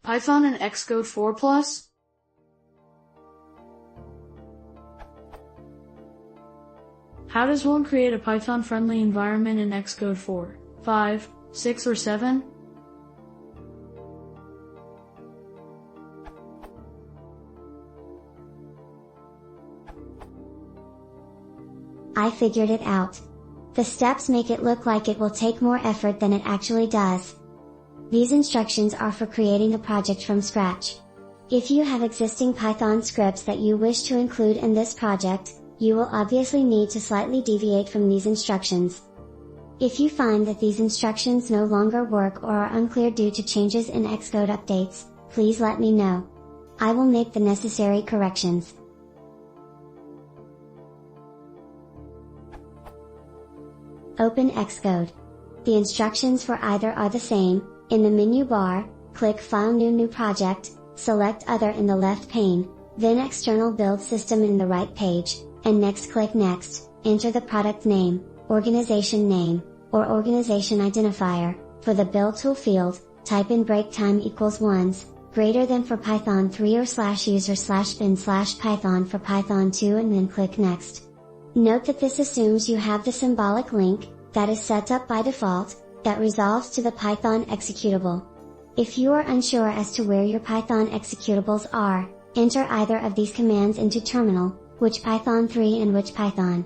Python and Xcode 4 Plus? How does one create a Python-friendly environment in Xcode 4, 5, 6, or 7? I figured it out. The steps make it look like it will take more effort than it actually does. These instructions are for creating a project from scratch. If you have existing Python scripts that you wish to include in this project, you will obviously need to slightly deviate from these instructions. If you find that these instructions no longer work or are unclear due to changes in Xcode updates, please let me know. I will make the necessary corrections. Open Xcode. The instructions for either are the same. In the menu bar, click File New Project, select Other in the left pane, then External Build System in the right page, and next click Next, enter the product name, organization name, or organization identifier. For the build tool field, type in break time equals ones, greater than for Python 3 or /user/bin/python for Python 2 and then click Next. Note that this assumes you have the symbolic link, that is set up by default, that resolves to the Python executable. If you are unsure as to where your Python executables are, enter either of these commands into terminal, which Python 3 and which Python.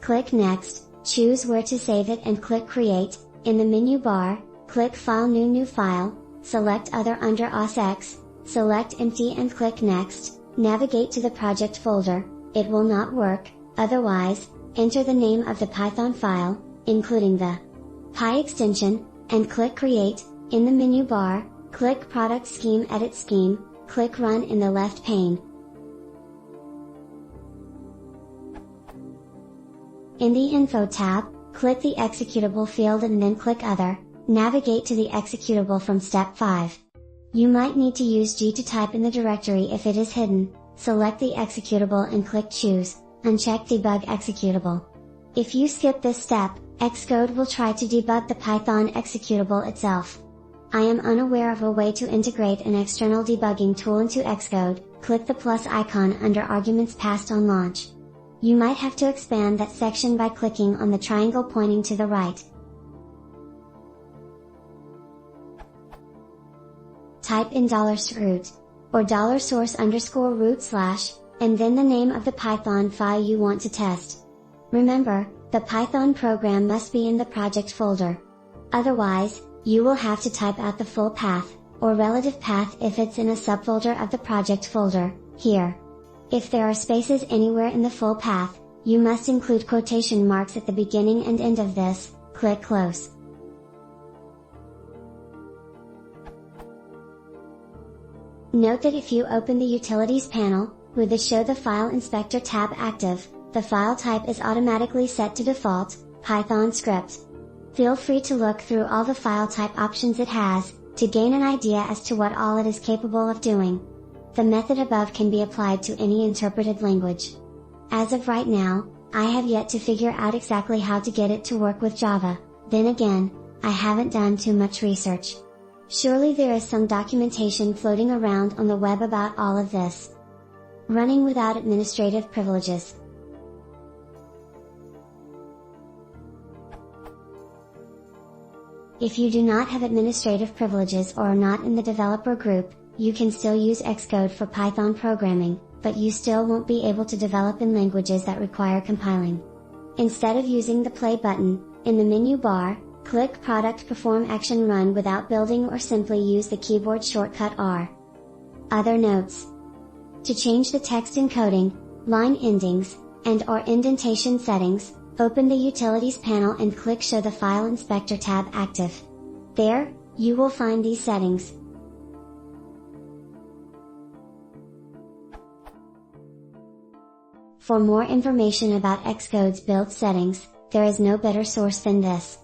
Click Next, choose where to save it and click Create. In the menu bar, click File New File, select Other under OS/X, select Empty and click Next, navigate to the project folder. It will not work, otherwise, enter the name of the Python file, including the Py extension, and click Create. In the menu bar, click Product Scheme Edit Scheme, click Run in the left pane. In the Info tab, click the executable field and then click Other, navigate to the executable from step 5. You might need to use G to type in the directory if it is hidden. Select the executable and click Choose, uncheck Debug Executable. If you skip this step, Xcode will try to debug the Python executable itself. I am unaware of a way to integrate an external debugging tool into Xcode. Click the plus icon under Arguments Passed on launch. You might have to expand that section by clicking on the triangle pointing to the right. Type in $root, or $source_root/, and then the name of the Python file you want to test. Remember, the Python program must be in the project folder. Otherwise, you will have to type out the full path, or relative path if it's in a subfolder of the project folder, here. If there are spaces anywhere in the full path, you must include quotation marks at the beginning and end of this. Click Close. Note that if you open the Utilities panel, with the Show the File Inspector tab active, the file type is automatically set to default, Python script. Feel free to look through all the file type options it has, to gain an idea as to what all it is capable of doing. The method above can be applied to any interpreted language. As of right now, I have yet to figure out exactly how to get it to work with Java. Then again, I haven't done too much research. Surely there is some documentation floating around on the web about all of this. Running without administrative privileges. If you do not have administrative privileges or are not in the developer group, you can still use Xcode for Python programming, but you still won't be able to develop in languages that require compiling. Instead of using the play button, in the menu bar, click Product Perform Action Run without building or simply use the keyboard shortcut R. Other notes. To change the text encoding, line endings, and/or indentation settings, open the Utilities panel and click Show the File Inspector tab active. There, you will find these settings. For more information about Xcode's build settings, there is no better source than this.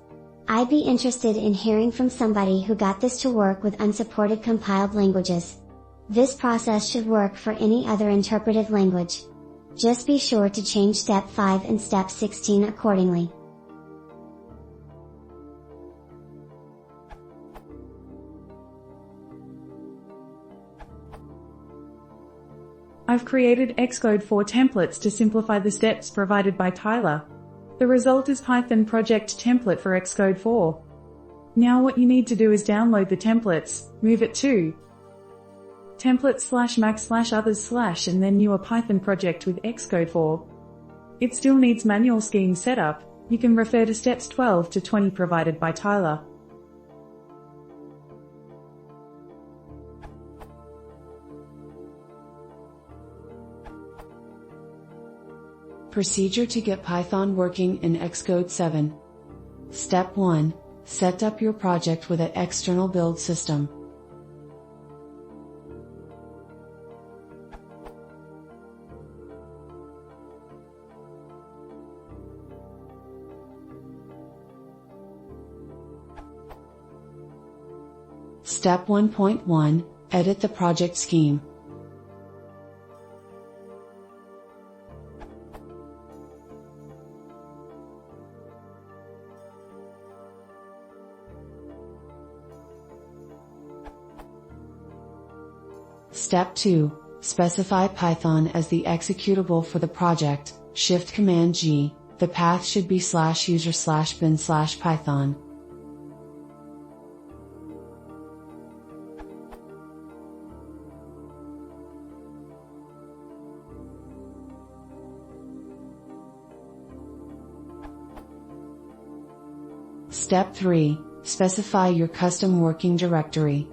I'd be interested in hearing from somebody who got this to work with unsupported compiled languages. This process should work for any other interpreted language. Just be sure to change step 5 and step 16 accordingly. I've created Xcode 4 templates to simplify the steps provided by Tyler. The result is Python project template for Xcode 4. Now what you need to do is download the templates, move it to templates/max/others/ and then new a Python project with Xcode 4. It still needs manual scheme setup. You can refer to steps 12 to 20 provided by Tyler. Procedure to get Python working in Xcode 7. Step 1. Set up your project with an external build system. Step 1.1. Edit the project scheme. Step 2. Specify Python as the executable for the project, Shift-Command-G, the path should be /user/bin/python. Step 3. Specify your custom working directory.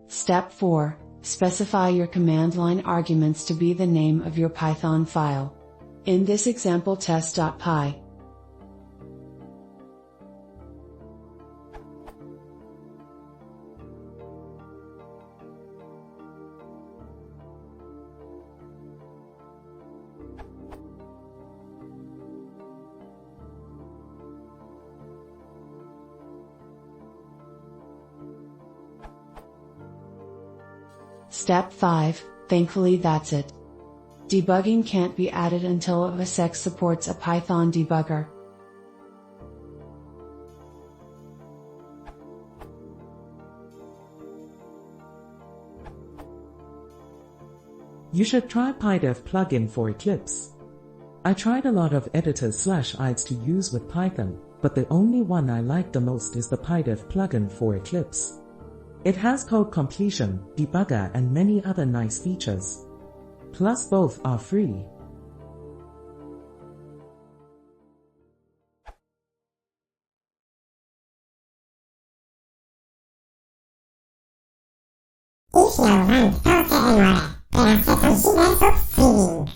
Step 4. Specify your command line arguments to be the name of your Python file. In this example test.py. Step 5, thankfully that's it. Debugging can't be added until OS supports a Python debugger. You should try PyDev plugin for Eclipse. I tried a lot of editors/IDEs to use with Python, but the only one I like the most is the PyDev plugin for Eclipse. It has code completion, debugger and many other nice features. Plus both are free. Ich know wann Torte in Mora, per se consider so feeling.